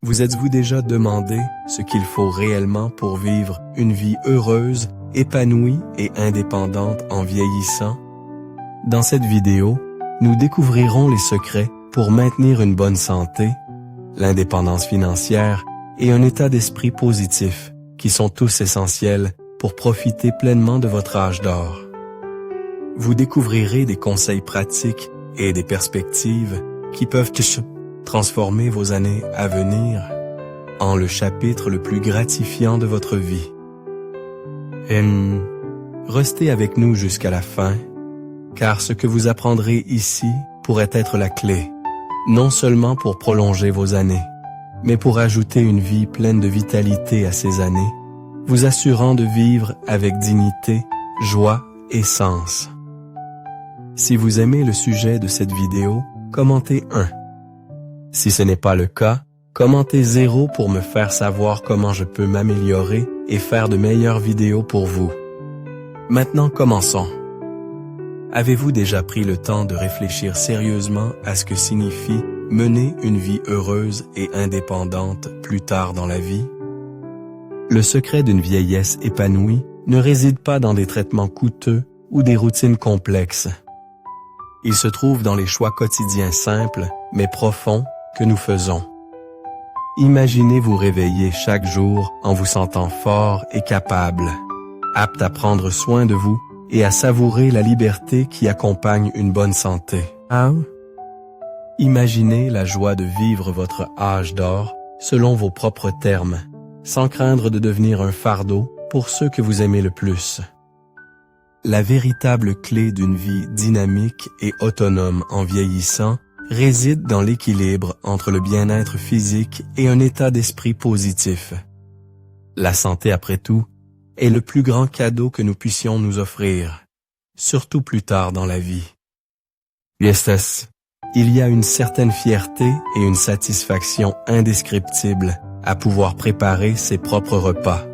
Vous êtes-vous déjà demandé ce qu'il faut réellement pour vivre une vie heureuse, épanouie et indépendante en vieillissant? Dans cette vidéo, nous découvrirons les secrets pour maintenir une bonne santé, l'indépendance financière et un état d'esprit positif qui sont tous essentiels pour profiter pleinement de votre âge d'or. Vous découvrirez des conseils pratiques et des perspectives qui peuvent transformer vos années à venir en le chapitre le plus gratifiant de votre vie. Restez avec nous jusqu'à la fin, car ce que vous apprendrez ici pourrait être la clé, non seulement pour prolonger vos années, mais pour ajouter une vie pleine de vitalité à ces années, vous assurant de vivre avec dignité, joie et sens. Si vous aimez le sujet de cette vidéo, commentez 1. Si ce n'est pas le cas, commentez 0 pour me faire savoir comment je peux m'améliorer et faire de meilleures vidéos pour vous. Maintenant, commençons. Avez-vous déjà pris le temps de réfléchir sérieusement à ce que signifie mener une vie heureuse et indépendante plus tard dans la vie? Le secret d'une vieillesse épanouie ne réside pas dans des traitements coûteux ou des routines complexes. Il se trouve dans les choix quotidiens simples, mais profonds, que nous faisons. Imaginez vous réveiller chaque jour en vous sentant fort et capable, apte à prendre soin de vous et à savourer la liberté qui accompagne une bonne santé. Imaginez la joie de vivre votre âge d'or selon vos propres termes, sans craindre de devenir un fardeau pour ceux que vous aimez le plus. La véritable clé d'une vie dynamique et autonome en vieillissant réside dans l'équilibre entre le bien-être physique et un état d'esprit positif. La santé, après tout, est le plus grand cadeau que nous puissions nous offrir, surtout plus tard dans la vie. Il y a une certaine fierté et une satisfaction indescriptible à pouvoir préparer ses propres repas,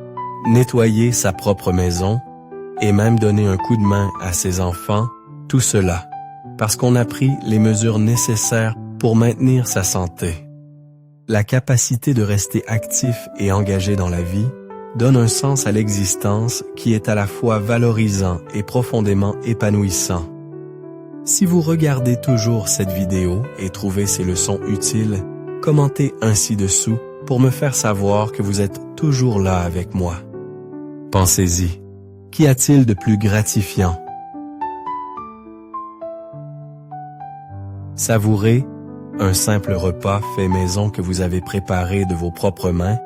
nettoyer sa propre maison et même donner un coup de main à ses enfants, tout cela parce qu'on a pris les mesures nécessaires pour maintenir sa santé. La capacité de rester actif et engagé dans la vie donne un sens à l'existence qui est à la fois valorisant et profondément épanouissant. Si vous regardez toujours cette vidéo et trouvez ces leçons utiles, commentez un ci-dessous pour me faire savoir que vous êtes toujours là avec moi. Pensez-y, qu'y a-t-il de plus gratifiant? Savourez un simple repas fait maison que vous avez préparé de vos propres mains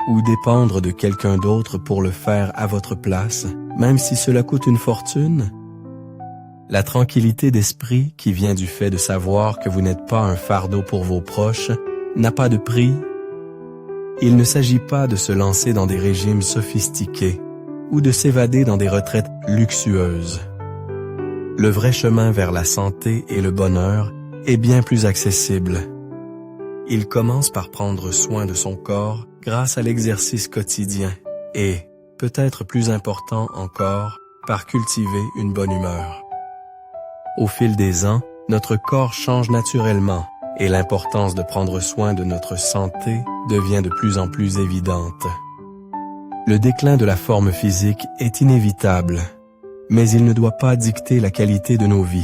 ou dépendre de quelqu'un d'autre pour le faire à votre place, même si cela coûte une fortune? La tranquillité d'esprit qui vient du fait de savoir que vous n'êtes pas un fardeau pour vos proches n'a pas de prix. Il ne s'agit pas de se lancer dans des régimes sophistiqués ou de s'évader dans des retraites luxueuses. Le vrai chemin vers la santé et le bonheur est bien plus accessible. Il commence par prendre soin de son corps grâce à l'exercice quotidien et, peut-être plus important encore, par cultiver une bonne humeur. Au fil des ans, notre corps change naturellement et l'importance de prendre soin de notre santé devient de plus en plus évidente. Le déclin de la forme physique est inévitable, mais il ne doit pas dicter la qualité de nos vies.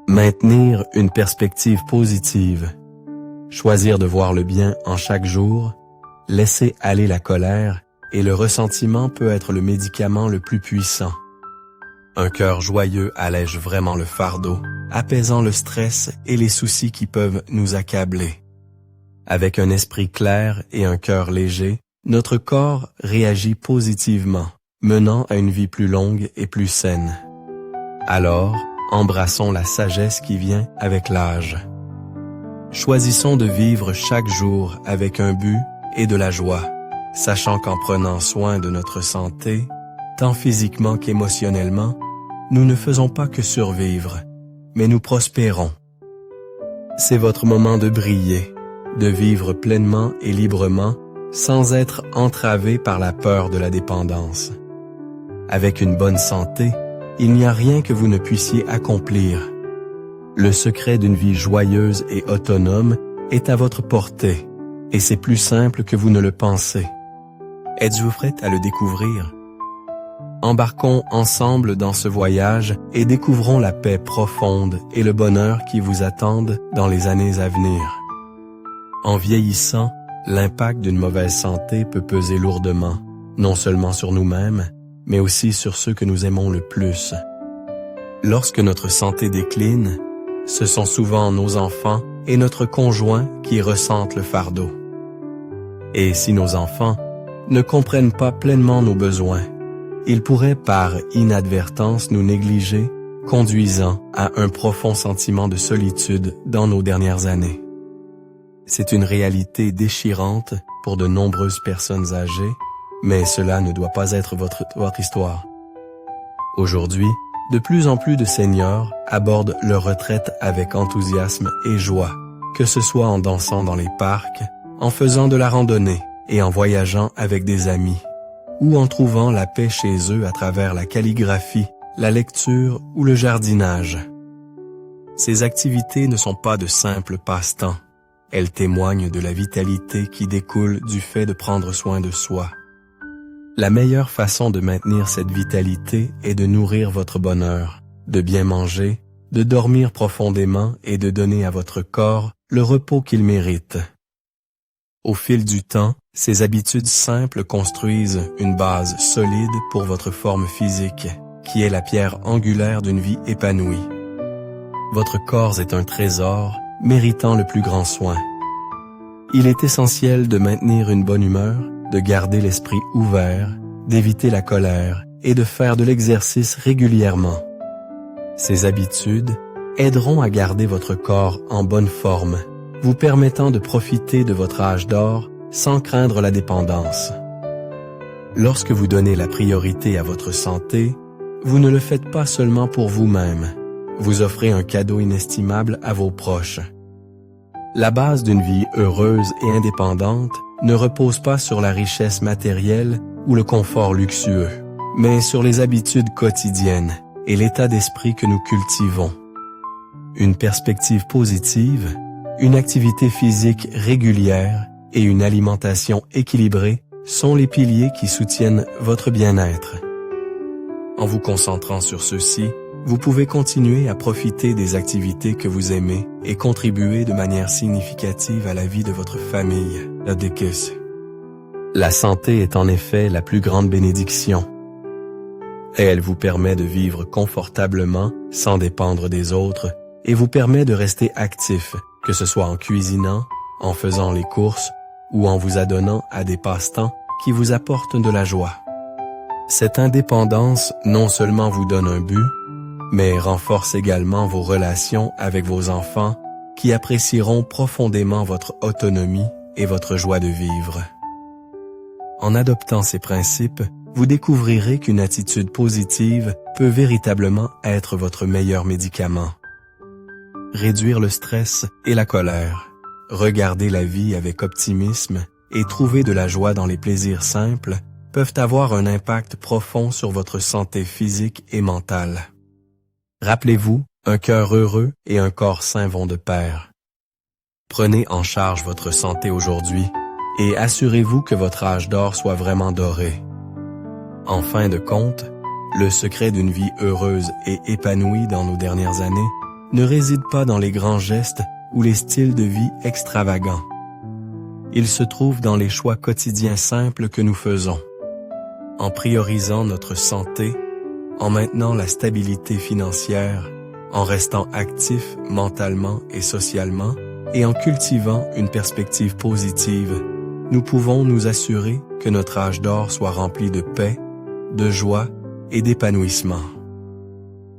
Maintenir une perspective positive, choisir de voir le bien en chaque jour, laisser aller la colère et le ressentiment peut être le médicament le plus puissant. Un cœur joyeux allège vraiment le fardeau, apaisant le stress et les soucis qui peuvent nous accabler. Avec un esprit clair et un cœur léger, notre corps réagit positivement, menant à une vie plus longue et plus saine. Alors, embrassons la sagesse qui vient avec l'âge. Choisissons de vivre chaque jour avec un but et de la joie, sachant qu'en prenant soin de notre santé, tant physiquement qu'émotionnellement, nous ne faisons pas que survivre, mais nous prospérons. C'est votre moment de briller, de vivre pleinement et librement, sans être entravé par la peur de la dépendance. Avec une bonne santé, il n'y a rien que vous ne puissiez accomplir. Le secret d'une vie joyeuse et autonome est à votre portée, Et c'est plus simple que vous ne le pensez. Êtes-vous prête à le découvrir? Embarquons ensemble dans ce voyage et découvrons la paix profonde et le bonheur qui vous attendent dans les années à venir. En vieillissant, l'impact d'une mauvaise santé peut peser lourdement, non seulement sur nous-mêmes, mais aussi sur ceux que nous aimons le plus. Lorsque notre santé décline, ce sont souvent nos enfants et notre conjoint qui ressentent le fardeau. Et si nos enfants ne comprennent pas pleinement nos besoins, ils pourraient par inadvertance nous négliger, conduisant à un profond sentiment de solitude dans nos dernières années. C'est une réalité déchirante pour de nombreuses personnes âgées, mais cela ne doit pas être votre histoire. Aujourd'hui, de plus en plus de seniors abordent leur retraite avec enthousiasme et joie, que ce soit en dansant dans les parcs, en faisant de la randonnée et en voyageant avec des amis, ou en trouvant la paix chez eux à travers la calligraphie, la lecture ou le jardinage. Ces activités ne sont pas de simples passe-temps. Elles témoignent de la vitalité qui découle du fait de prendre soin de soi. La meilleure façon de maintenir cette vitalité est de nourrir votre bonheur, de bien manger, de dormir profondément et de donner à votre corps le repos qu'il mérite. Au fil du temps, ces habitudes simples construisent une base solide pour votre forme physique, qui est la pierre angulaire d'une vie épanouie. Votre corps est un trésor méritant le plus grand soin. Il est essentiel de maintenir une bonne humeur, de garder l'esprit ouvert, d'éviter la colère et de faire de l'exercice régulièrement. Ces habitudes aideront à garder votre corps en bonne forme, vous permettant de profiter de votre âge d'or sans craindre la dépendance. Lorsque vous donnez la priorité à votre santé, vous ne le faites pas seulement pour vous-même, vous offrez un cadeau inestimable à vos proches. La base d'une vie heureuse et indépendante ne repose pas sur la richesse matérielle ou le confort luxueux, mais sur les habitudes quotidiennes et l'état d'esprit que nous cultivons. Une perspective positive, une activité physique régulière et une alimentation équilibrée sont les piliers qui soutiennent votre bien-être. En vous concentrant sur ceux-ci, vous pouvez continuer à profiter des activités que vous aimez et contribuer de manière significative à la vie de votre famille. La santé est en effet la plus grande bénédiction. Et elle vous permet de vivre confortablement sans dépendre des autres et vous permet de rester actif, que ce soit en cuisinant, en faisant les courses ou en vous adonnant à des passe-temps qui vous apportent de la joie. Cette indépendance non seulement vous donne un but, mais renforce également vos relations avec vos enfants qui apprécieront profondément votre autonomie et votre joie de vivre. En adoptant ces principes, vous découvrirez qu'une attitude positive peut véritablement être votre meilleur médicament. Réduire le stress et la colère, regarder la vie avec optimisme et trouver de la joie dans les plaisirs simples peuvent avoir un impact profond sur votre santé physique et mentale. Rappelez-vous, un cœur heureux et un corps sain vont de pair. Prenez en charge votre santé aujourd'hui et assurez-vous que votre âge d'or soit vraiment doré. En fin de compte, le secret d'une vie heureuse et épanouie dans nos dernières années ne réside pas dans les grands gestes ou les styles de vie extravagants. Il se trouve dans les choix quotidiens simples que nous faisons. En priorisant notre santé, en maintenant la stabilité financière, en restant actifs mentalement et socialement, et en cultivant une perspective positive, nous pouvons nous assurer que notre âge d'or soit rempli de paix, de joie et d'épanouissement.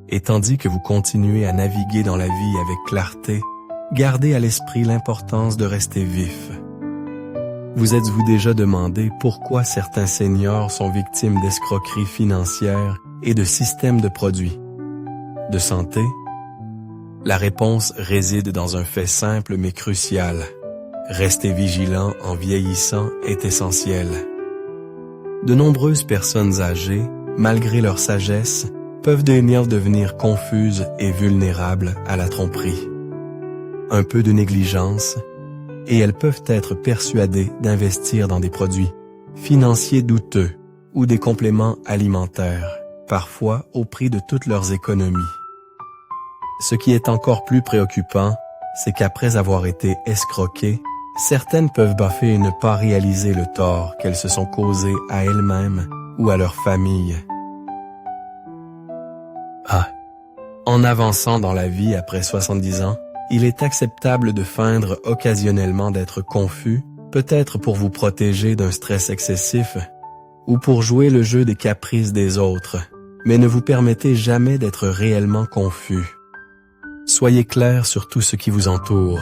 Et tandis que vous continuez à naviguer dans la vie avec clarté, gardez à l'esprit l'importance de rester vif. Vous êtes-vous déjà demandé pourquoi certains seniors sont victimes d'escroqueries financières et de systèmes de produits de santé? La réponse réside dans un fait simple mais crucial. Rester vigilant en vieillissant est essentiel. De nombreuses personnes âgées, malgré leur sagesse, peuvent devenir confuses et vulnérables à la tromperie. Un peu de négligence, et elles peuvent être persuadées d'investir dans des produits financiers douteux ou des compléments alimentaires, parfois au prix de toutes leurs économies. Ce qui est encore plus préoccupant, c'est qu'après avoir été escroquées, certaines peuvent baffer et ne pas réaliser le tort qu'elles se sont causé à elles-mêmes ou à leur famille. En avançant dans la vie après 70 ans, il est acceptable de feindre occasionnellement d'être confus, peut-être pour vous protéger d'un stress excessif ou pour jouer le jeu des caprices des autres, mais ne vous permettez jamais d'être réellement confus. Soyez clair sur tout ce qui vous entoure.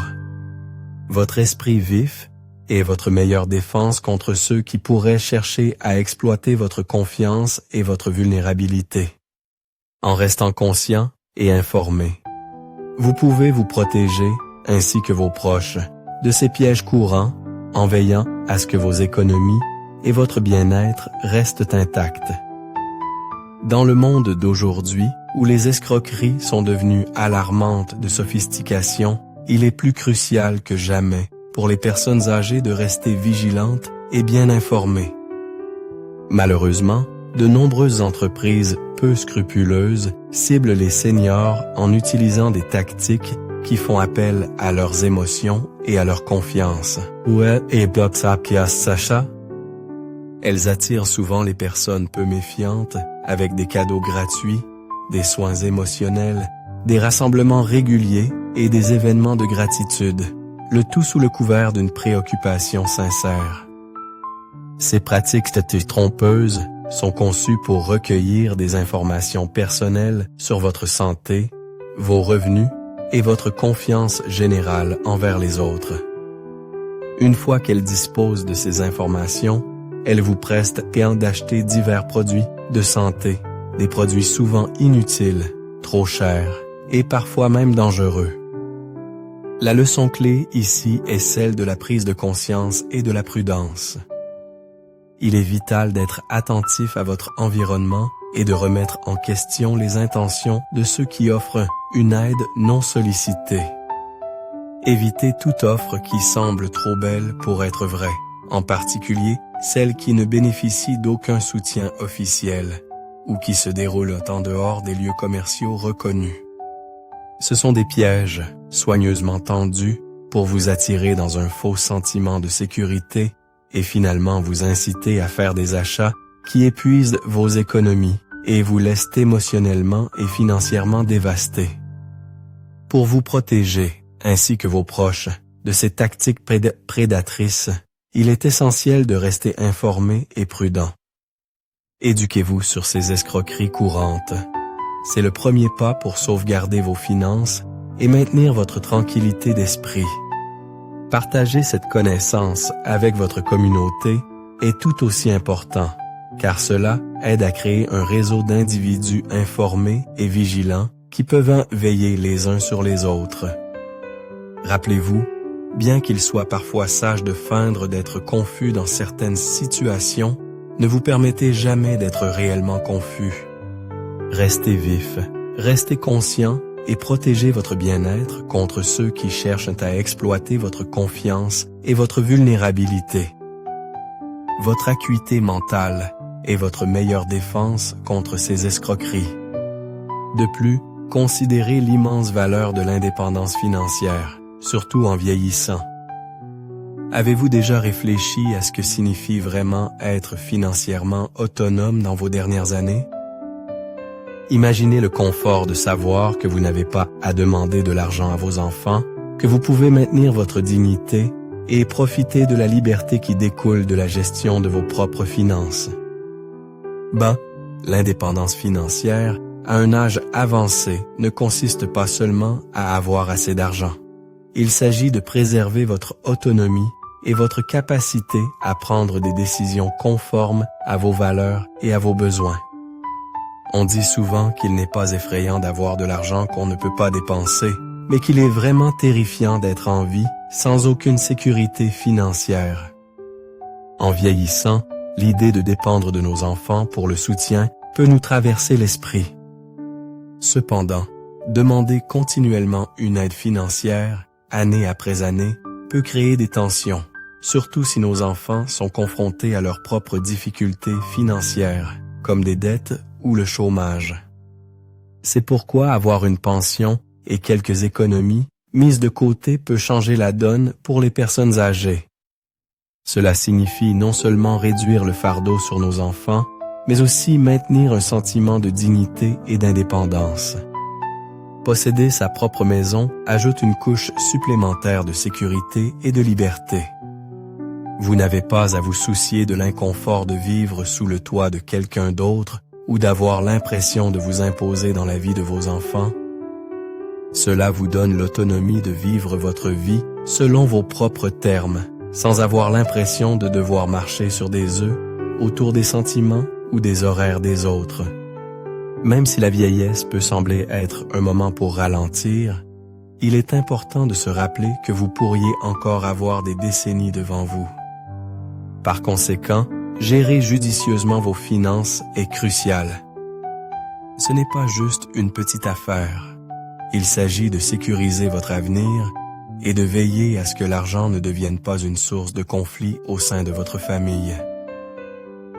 Votre esprit vif est votre meilleure défense contre ceux qui pourraient chercher à exploiter votre confiance et votre vulnérabilité. En restant conscient et informé, vous pouvez vous protéger, ainsi que vos proches, de ces pièges courants en veillant à ce que vos économies et votre bien-être restent intacts. Dans le monde d'aujourd'hui, où les escroqueries sont devenues alarmantes de sophistication, il est plus crucial que jamais pour les personnes âgées de rester vigilantes et bien informées. Malheureusement, de nombreuses entreprises peu scrupuleuses ciblent les seniors en utilisant des tactiques qui font appel à leurs émotions et à leur confiance. Elles attirent souvent les personnes peu méfiantes avec des cadeaux gratuits, des soins émotionnels, des rassemblements réguliers et des événements de gratitude, le tout sous le couvert d'une préoccupation sincère. Ces pratiques trompeuses sont conçues pour recueillir des informations personnelles sur votre santé, vos revenus et votre confiance générale envers les autres. Une fois qu'elles disposent de ces informations, elles vous prestent d'acheter divers produits de santé, des produits souvent inutiles, trop chers et parfois même dangereux. La leçon clé ici est celle de la prise de conscience et de la prudence. Il est vital d'être attentif à votre environnement et de remettre en question les intentions de ceux qui offrent une aide non sollicitée. Évitez toute offre qui semble trop belle pour être vraie, en particulier celles qui ne bénéficient d'aucun soutien officiel ou qui se déroulent en dehors des lieux commerciaux reconnus. Ce sont des pièges soigneusement tendus pour vous attirer dans un faux sentiment de sécurité et finalement vous inciter à faire des achats qui épuisent vos économies et vous laissent émotionnellement et financièrement dévastés. Pour vous protéger, ainsi que vos proches, de ces tactiques prédatrices, il est essentiel de rester informé et prudent. Éduquez-vous sur ces escroqueries courantes. C'est le premier pas pour sauvegarder vos finances et maintenir votre tranquillité d'esprit. Partager cette connaissance avec votre communauté est tout aussi important, car cela aide à créer un réseau d'individus informés et vigilants qui peuvent veiller les uns sur les autres. Rappelez-vous, bien qu'il soit parfois sage de feindre d'être confus dans certaines situations, ne vous permettez jamais d'être réellement confus. Restez vif, restez conscient et protégez votre bien-être contre ceux qui cherchent à exploiter votre confiance et votre vulnérabilité. Votre acuité mentale est votre meilleure défense contre ces escroqueries. De plus, considérez l'immense valeur de l'indépendance financière, surtout en vieillissant. Avez-vous déjà réfléchi à ce que signifie vraiment être financièrement autonome dans vos dernières années? Imaginez le confort de savoir que vous n'avez pas à demander de l'argent à vos enfants, que vous pouvez maintenir votre dignité et profiter de la liberté qui découle de la gestion de vos propres finances. L'indépendance financière, à un âge avancé, ne consiste pas seulement à avoir assez d'argent. Il s'agit de préserver votre autonomie et votre capacité à prendre des décisions conformes à vos valeurs et à vos besoins. On dit souvent qu'il n'est pas effrayant d'avoir de l'argent qu'on ne peut pas dépenser, mais qu'il est vraiment terrifiant d'être en vie sans aucune sécurité financière. En vieillissant, l'idée de dépendre de nos enfants pour le soutien peut nous traverser l'esprit. Cependant, demander continuellement une aide financière, année après année, peut créer des tensions, surtout si nos enfants sont confrontés à leurs propres difficultés financières, comme des dettes ou le chômage. C'est pourquoi avoir une pension et quelques économies mises de côté peut changer la donne pour les personnes âgées. Cela signifie non seulement réduire le fardeau sur nos enfants, mais aussi maintenir un sentiment de dignité et d'indépendance. Posséder sa propre maison ajoute une couche supplémentaire de sécurité et de liberté. Vous n'avez pas à vous soucier de l'inconfort de vivre sous le toit de quelqu'un d'autre ou d'avoir l'impression de vous imposer dans la vie de vos enfants. Cela vous donne l'autonomie de vivre votre vie selon vos propres termes, sans avoir l'impression de devoir marcher sur des œufs autour des sentiments ou des horaires des autres. Même si la vieillesse peut sembler être un moment pour ralentir, il est important de se rappeler que vous pourriez encore avoir des décennies devant vous. Par conséquent, gérer judicieusement vos finances est crucial. Ce n'est pas juste une petite affaire. Il s'agit de sécuriser votre avenir et de veiller à ce que l'argent ne devienne pas une source de conflit au sein de votre famille.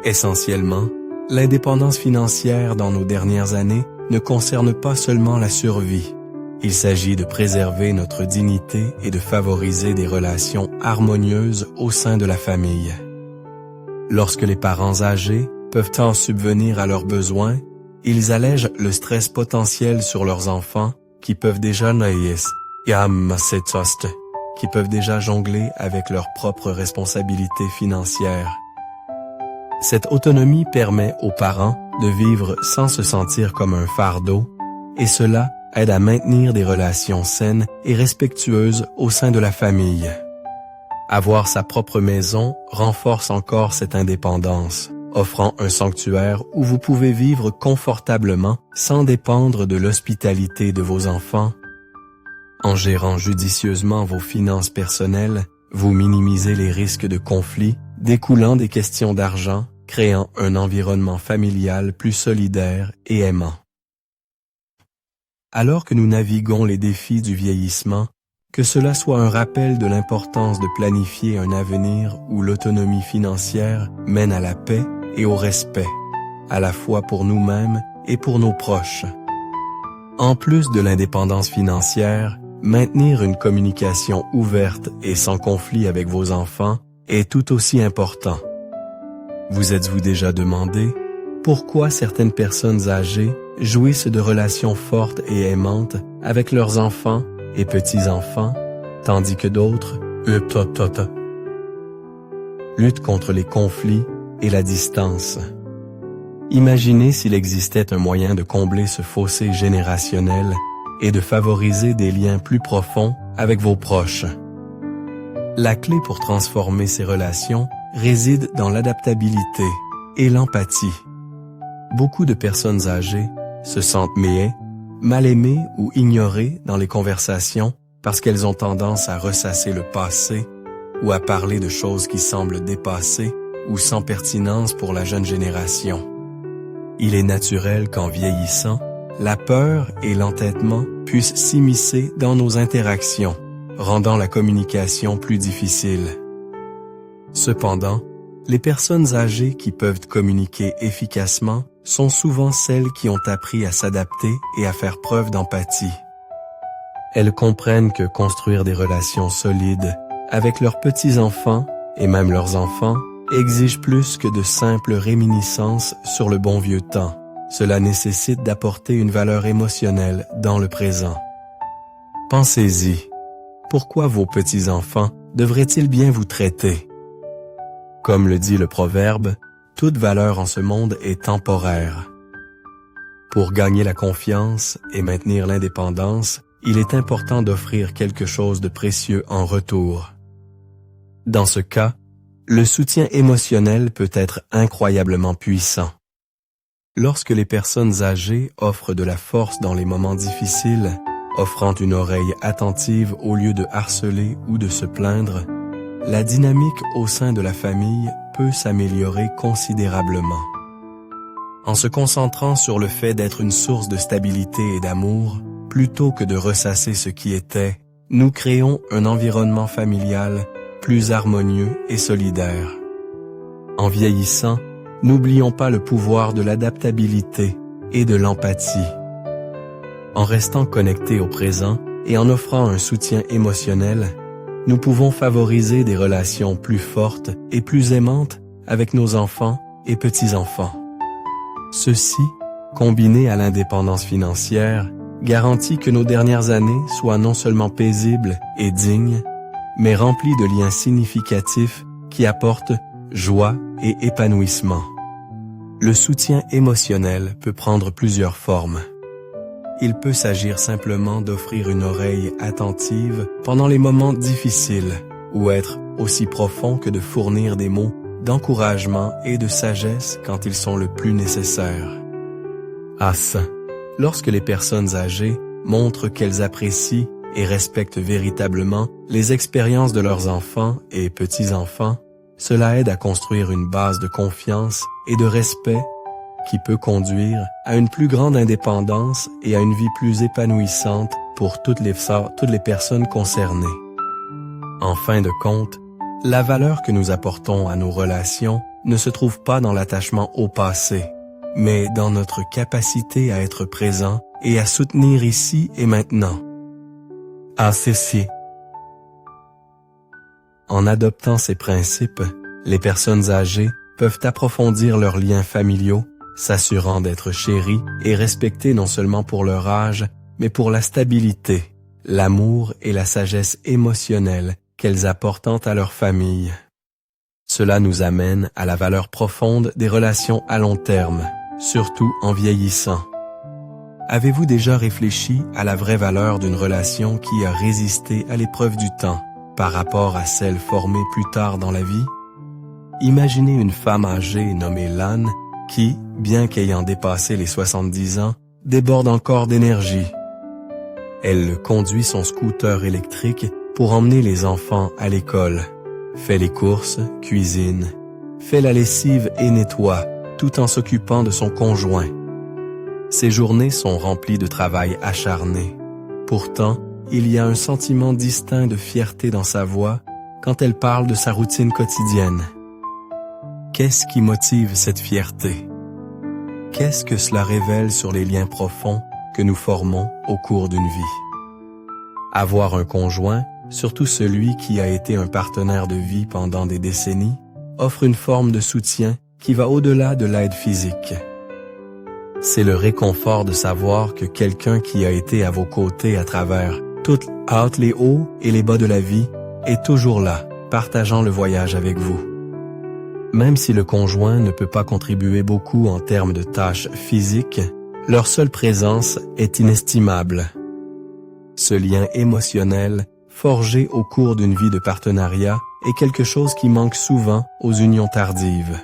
Essentiellement, l'indépendance financière dans nos dernières années ne concerne pas seulement la survie. Il s'agit de préserver notre dignité et de favoriser des relations harmonieuses au sein de la famille. Lorsque les parents âgés peuvent en subvenir à leurs besoins, ils allègent le stress potentiel sur leurs enfants qui peuvent déjà jongler avec leurs propres responsabilités financières. Cette autonomie permet aux parents de vivre sans se sentir comme un fardeau, et cela aide à maintenir des relations saines et respectueuses au sein de la famille. Avoir sa propre maison renforce encore cette indépendance, offrant un sanctuaire où vous pouvez vivre confortablement sans dépendre de l'hospitalité de vos enfants. En gérant judicieusement vos finances personnelles, vous minimisez les risques de conflits découlant des questions d'argent, créant un environnement familial plus solidaire et aimant. Alors que nous naviguons les défis du vieillissement, que cela soit un rappel de l'importance de planifier un avenir où l'autonomie financière mène à la paix et au respect, à la fois pour nous-mêmes et pour nos proches. En plus de l'indépendance financière, maintenir une communication ouverte et sans conflit avec vos enfants est tout aussi important. Vous êtes-vous déjà demandé pourquoi certaines personnes âgées jouissent de relations fortes et aimantes avec leurs enfants et petits-enfants, tandis que d'autres luttent contre les conflits et la distance? Imaginez s'il existait un moyen de combler ce fossé générationnel et de favoriser des liens plus profonds avec vos proches. La clé pour transformer ces relations réside dans l'adaptabilité et l'empathie. Beaucoup de personnes âgées se sentent muettes, mal aimées ou ignorées dans les conversations parce qu'elles ont tendance à ressasser le passé ou à parler de choses qui semblent dépassées ou sans pertinence pour la jeune génération. Il est naturel qu'en vieillissant, la peur et l'entêtement puissent s'immiscer dans nos interactions, rendant la communication plus difficile. Cependant, les personnes âgées qui peuvent communiquer efficacement sont souvent celles qui ont appris à s'adapter et à faire preuve d'empathie. Elles comprennent que construire des relations solides avec leurs petits-enfants et même leurs enfants exige plus que de simples réminiscences sur le bon vieux temps. Cela nécessite d'apporter une valeur émotionnelle dans le présent. Pensez-y. Pourquoi vos petits-enfants devraient-ils bien vous traiter? Comme le dit le proverbe, toute valeur en ce monde est temporaire. Pour gagner la confiance et maintenir l'indépendance, il est important d'offrir quelque chose de précieux en retour. Dans ce cas, le soutien émotionnel peut être incroyablement puissant. Lorsque les personnes âgées offrent de la force dans les moments difficiles, offrant une oreille attentive au lieu de harceler ou de se plaindre, la dynamique au sein de la famille peut s'améliorer considérablement. En se concentrant sur le fait d'être une source de stabilité et d'amour, plutôt que de ressasser ce qui était, nous créons un environnement familial plus harmonieux et solidaire. En vieillissant, n'oublions pas le pouvoir de l'adaptabilité et de l'empathie. En restant connectés au présent et en offrant un soutien émotionnel, nous pouvons favoriser des relations plus fortes et plus aimantes avec nos enfants et petits-enfants. Ceci, combiné à l'indépendance financière, garantit que nos dernières années soient non seulement paisibles et dignes, mais remplies de liens significatifs qui apportent joie et épanouissement. Le soutien émotionnel peut prendre plusieurs formes. Il peut s'agir simplement d'offrir une oreille attentive pendant les moments difficiles, ou être aussi profond que de fournir des mots d'encouragement et de sagesse quand ils sont le plus nécessaires. Lorsque les personnes âgées montrent qu'elles apprécient et respectent véritablement les expériences de leurs enfants et petits-enfants, cela aide à construire une base de confiance et de respect qui peut conduire à une plus grande indépendance et à une vie plus épanouissante pour toutes les personnes concernées. En fin de compte, la valeur que nous apportons à nos relations ne se trouve pas dans l'attachement au passé, mais dans notre capacité à être présent et à soutenir ici et maintenant. En adoptant ces principes, les personnes âgées peuvent approfondir leurs liens familiaux, s'assurant d'être chéries et respectées non seulement pour leur âge, mais pour la stabilité, l'amour et la sagesse émotionnelle qu'elles apportent à leur famille. Cela nous amène à la valeur profonde des relations à long terme, surtout en vieillissant. Avez-vous déjà réfléchi à la vraie valeur d'une relation qui a résisté à l'épreuve du temps par rapport à celle formée plus tard dans la vie? Imaginez une femme âgée nommée Lan qui, bien qu'ayant dépassé les 70 ans, déborde encore d'énergie. Elle conduit son scooter électrique pour emmener les enfants à l'école, fait les courses, cuisine, fait la lessive et nettoie, tout en s'occupant de son conjoint. Ses journées sont remplies de travail acharné. Pourtant, il y a un sentiment distinct de fierté dans sa voix quand elle parle de sa routine quotidienne. Qu'est-ce qui motive cette fierté? Qu'est-ce que cela révèle sur les liens profonds que nous formons au cours d'une vie? Avoir un conjoint, surtout celui qui a été un partenaire de vie pendant des décennies, offre une forme de soutien qui va au-delà de l'aide physique. C'est le réconfort de savoir que quelqu'un qui a été à vos côtés à travers toutes les hauts et les bas de la vie est toujours là, partageant le voyage avec vous. Même si le conjoint ne peut pas contribuer beaucoup en termes de tâches physiques, leur seule présence est inestimable. Ce lien émotionnel, forgé au cours d'une vie de partenariat, est quelque chose qui manque souvent aux unions tardives.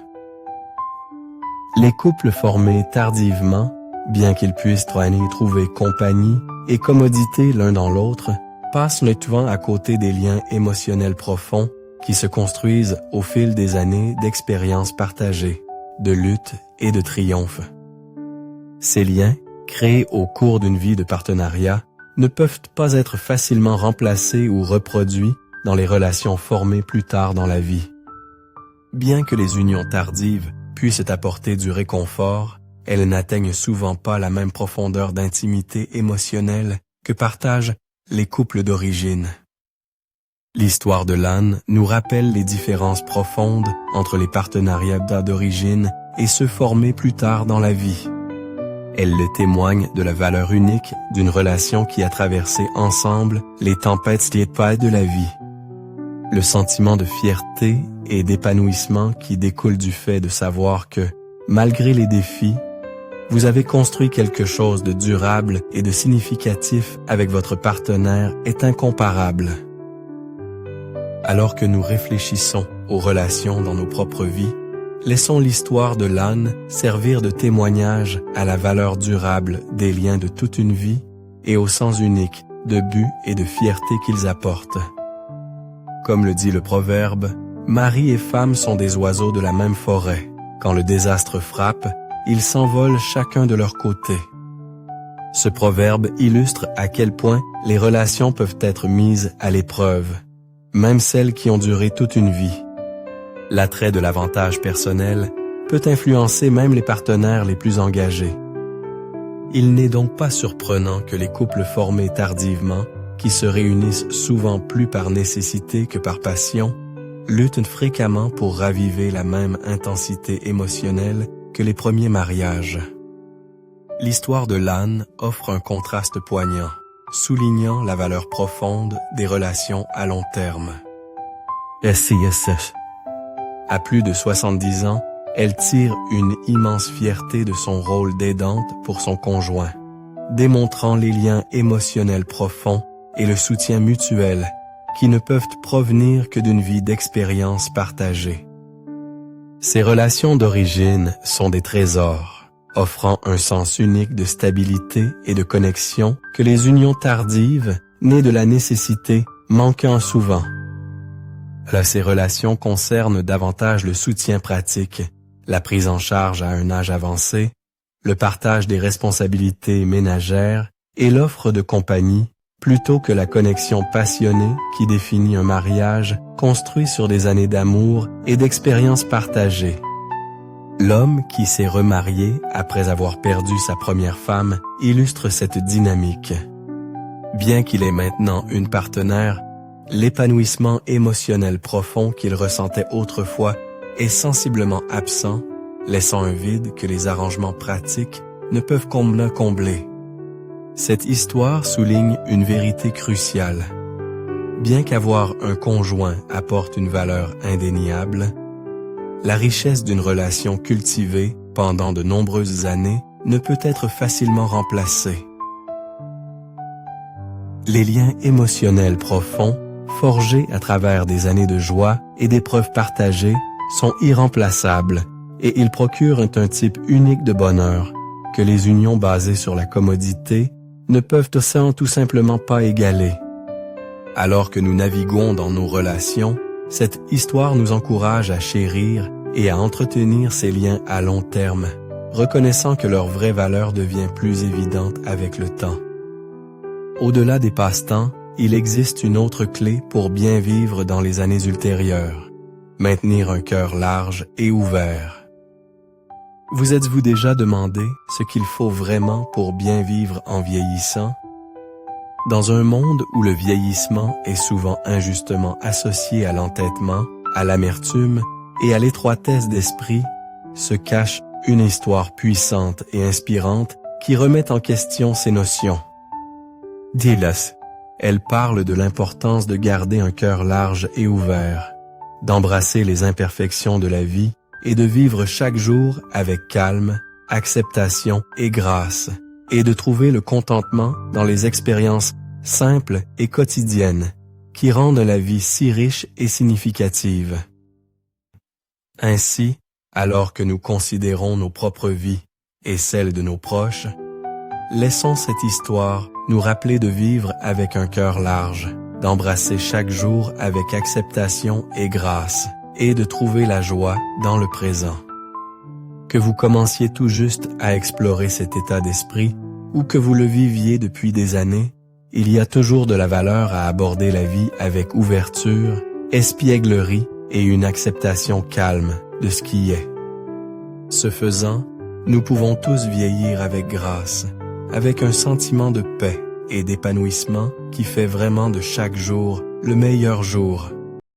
Les couples formés tardivement, bien qu'ils puissent trouver compagnie et commodité l'un dans l'autre, passent le temps à côté des liens émotionnels profonds qui se construisent au fil des années d'expériences partagées, de luttes et de triomphes. Ces liens, créés au cours d'une vie de partenariat, ne peuvent pas être facilement remplacés ou reproduits dans les relations formées plus tard dans la vie. Bien que les unions tardives puissent apporter du réconfort, elles n'atteignent souvent pas la même profondeur d'intimité émotionnelle que partagent les couples d'origine. L'histoire de Lan nous rappelle les différences profondes entre les partenariats d'origine et ceux formés plus tard dans la vie. Elle le témoigne de la valeur unique d'une relation qui a traversé ensemble les tempêtes de la vie. Le sentiment de fierté et d'épanouissement qui découle du fait de savoir que, malgré les défis, vous avez construit quelque chose de durable et de significatif avec votre partenaire est incomparable. Alors que nous réfléchissons aux relations dans nos propres vies, laissons l'histoire de Lan servir de témoignage à la valeur durable des liens de toute une vie et au sens unique de but et de fierté qu'ils apportent. Comme le dit le proverbe, mari et femme sont des oiseaux de la même forêt. Quand le désastre frappe, ils s'envolent chacun de leur côté. Ce proverbe illustre à quel point les relations peuvent être mises à l'épreuve, même celles qui ont duré toute une vie. L'attrait de l'avantage personnel peut influencer même les partenaires les plus engagés. Il n'est donc pas surprenant que les couples formés tardivement, qui se réunissent souvent plus par nécessité que par passion, luttent fréquemment pour raviver la même intensité émotionnelle que les premiers mariages. L'histoire de l'âne offre un contraste poignant, soulignant la valeur profonde des relations à long terme. À plus de 70 ans, elle tire une immense fierté de son rôle d'aidante pour son conjoint, démontrant les liens émotionnels profonds et le soutien mutuel qui ne peuvent provenir que d'une vie d'expériences partagées. Ces relations d'origine sont des trésors, offrant un sens unique de stabilité et de connexion que les unions tardives, nées de la nécessité, manquent souvent. Là, ces relations concernent davantage le soutien pratique, la prise en charge à un âge avancé, le partage des responsabilités ménagères et l'offre de compagnie, plutôt que la connexion passionnée qui définit un mariage construit sur des années d'amour et d'expériences partagées. L'homme qui s'est remarié après avoir perdu sa première femme illustre cette dynamique. Bien qu'il ait maintenant une partenaire, l'épanouissement émotionnel profond qu'il ressentait autrefois est sensiblement absent, laissant un vide que les arrangements pratiques ne peuvent combler. Cette histoire souligne une vérité cruciale. Bien qu'avoir un conjoint apporte une valeur indéniable, la richesse d'une relation cultivée pendant de nombreuses années ne peut être facilement remplacée. Les liens émotionnels profonds, forgés à travers des années de joie et d'épreuves partagées, sont irremplaçables et ils procurent un type unique de bonheur que les unions basées sur la commodité ne peuvent tout simplement pas égaler. Alors que nous naviguons dans nos relations, cette histoire nous encourage à chérir et à entretenir ces liens à long terme, reconnaissant que leur vraie valeur devient plus évidente avec le temps. Au-delà des passe-temps, il existe une autre clé pour bien vivre dans les années ultérieures: maintenir un cœur large et ouvert. Vous êtes-vous déjà demandé ce qu'il faut vraiment pour bien vivre en vieillissant? Dans un monde où le vieillissement est souvent injustement associé à l'entêtement, à l'amertume et à l'étroitesse d'esprit, se cache une histoire puissante et inspirante qui remet en question ces notions. Dilas, elle parle de l'importance de garder un cœur large et ouvert, d'embrasser les imperfections de la vie et de vivre chaque jour avec calme, acceptation et grâce, et de trouver le contentement dans les expériences simples et quotidiennes qui rendent la vie si riche et significative. Ainsi, alors que nous considérons nos propres vies et celles de nos proches, laissons cette histoire nous rappeler de vivre avec un cœur large, d'embrasser chaque jour avec acceptation et grâce, et de trouver la joie dans le présent. Que vous commenciez tout juste à explorer cet état d'esprit, ou que vous le viviez depuis des années, il y a toujours de la valeur à aborder la vie avec ouverture, espièglerie et une acceptation calme de ce qui est. Ce faisant, nous pouvons tous vieillir avec grâce, avec un sentiment de paix et d'épanouissement qui fait vraiment de chaque jour le meilleur jour.